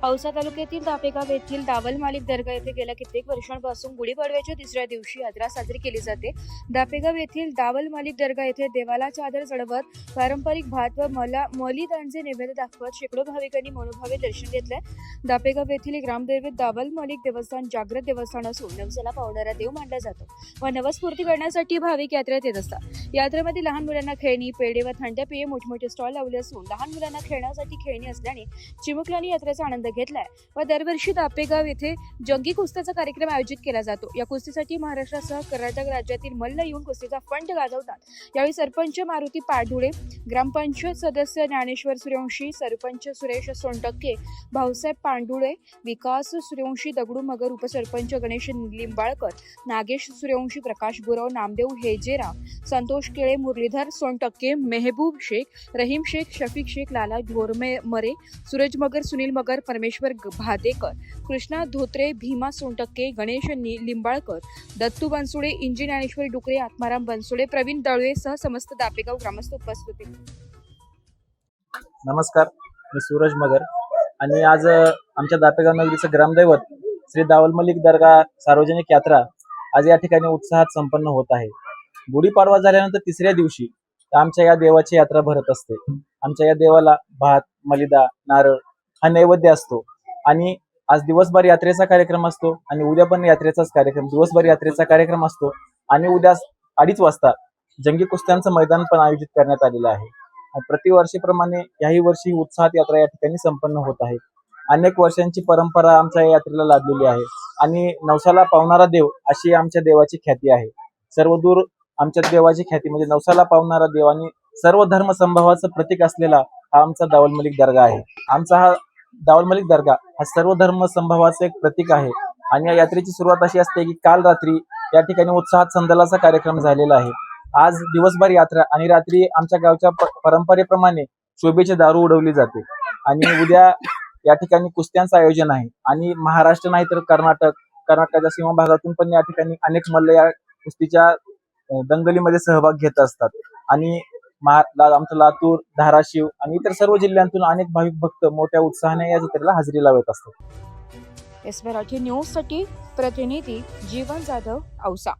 औसा तालुक्यातील दापेगाव येथील दावल मालिक दर्गा येथे गेल्या कित्येक वर्षांपासून गुढीपाडव्याच्या तिसऱ्या दिवशी यात्रा साजरी केली जाते। दापेगाव येथील दावल मालिक दर्गा येथे देवाला चादर चढवत पारंपरिक भात व मलिदांचे नैवेद्य दाखवत शेकडो भाविकांनी मनोभावे दर्शन घेतले। दापेगाव येथील ग्रामदैवत दावल मालिक देवस्थान जागृत देवस्थान असून नवसाला पावणारा देव मानला जातो व नवस्फूर्ती करण्यासाठी भाविक यात्रेत येत असतात। यात्रेमध्ये लहान मुलांना खेळणी, पेढे व थंड पेय मोठमोठे स्टॉल लावले असून लहान मुलांना खेळण्यासाठी खेळणी असल्याने चिमुकल्यांनी यात्रेचा आनंद घेतलाय व दरवर्षी दापेगाव येथे जंगी कुस्त्याचा कार्यक्रम आयोजित केला जातो। या कुस्तीसाठी महाराष्ट्रासह कर्नाटक राज्यातील मल्ल येऊन कुस्तीचा फंड गाजवतात। यावेळी सरपंच मारुती पाडुळे, ग्रामपंचायत सदस्य ज्ञानेश्वर सूर्यवंशी, सरपंच सुरेश सोनटक्के, भाऊसाहेब पांडुळे, विकास सूर्यवंशी, दगडू मगर, उपसरपंच गणेश लिंबाळकर, नागेश सूर्यवंशी, प्रकाश गुरव, नामदेव हेजेराम, संतोष केळे, मुरलीधर सोनटक्के, मेहबूब शेख, रहीम शेख, शफीक शेख, लाला मरे, सूरज मगर, सुनील मगर, परमेश्वर भादेकर, कृष्णा धोत्रे, भीमा सोनटक्के, गणेश लिंबाळकर, दत्तू बनसोडे, इंजी ज्ञानेश्वर डुकरे, आत्माराम बनसोडे, प्रवीण दळवे सह समस्त दापेगाव ग्रामस्थ उपस्थित होते। नमस्कार, मी सूरज मगर आणि आज आमच्या दापेगाव नगरीचं ग्रामदैवत श्री दावल मलिक दर्गा सार्वजनिक यात्रा आज या ठिकाणी उत्साहात संपन्न होत आहे। गुढीपाडवा झाल्यानंतर तिसऱ्या दिवशी आमच्या या देवाची यात्रा भरत असते। आमच्या या देवाला भात, मलिदा, नारळ हा नैवेद्य असतो आणि आज दिवसभर यात्रेचा कार्यक्रम असतो आणि उद्या पण यात्रेचाच कार्यक्रम, दिवसभर यात्रेचा कार्यक्रम असतो आणि उद्या 2:30 वाजता जंगी कुस्त्यांचं मैदान पण आयोजित करण्यात आलेलं आहे। प्रतिवर्षीप्रमाणे याही वर्षी उत्साहात यात्रा या ठिकाणी संपन्न होत आहे। अनेक वर्षांची परंपरा आमच्या या यात्रेला लाभलेली आहे आणि नवसाला पावणारा देव अशी आमच्या देवाची ख्याती आहे। सर्वदूर आमच्या देवाची ख्याती म्हणजे नवसाला पावणारा देव आणि सर्व धर्म संभावाचं प्रतीक असलेला हा आमचा दावल मलिक दर्गा आहे। आमचा हा दावल मलिक दर्गा हा सर्व धर्म संभावाचं एक प्रतीक आहे आणि या यात्रेची सुरुवात अशी असते की काल रात्री या ठिकाणी उत्साहात संदलाचा कार्यक्रम झालेला आहे। आज दिवसभर यात्रा आणि रात्री आमच्या गावच्या परंपरेप्रमाणे शोभेची दारू उडवली जाते आणि उद्या या ठिकाणी कुस्त्यांचं आयोजन आहे आणि महाराष्ट्र नाही तर कर्नाटकाच्या सीमा भागातून पण या ठिकाणी अनेक मल्ल या कुस्तीच्या दंगलीमध्ये सहभाग घेत असतात आणि आमचं लातूर, धाराशिव आणि इतर सर्व जिल्ह्यांतून अनेक भाविक भक्त मोठ्या उत्साहाने या जत्रेला हजेरी लावत असतात। एस मराठी न्यूज साठी प्रतिनिधी जीवन जाधव, औसा।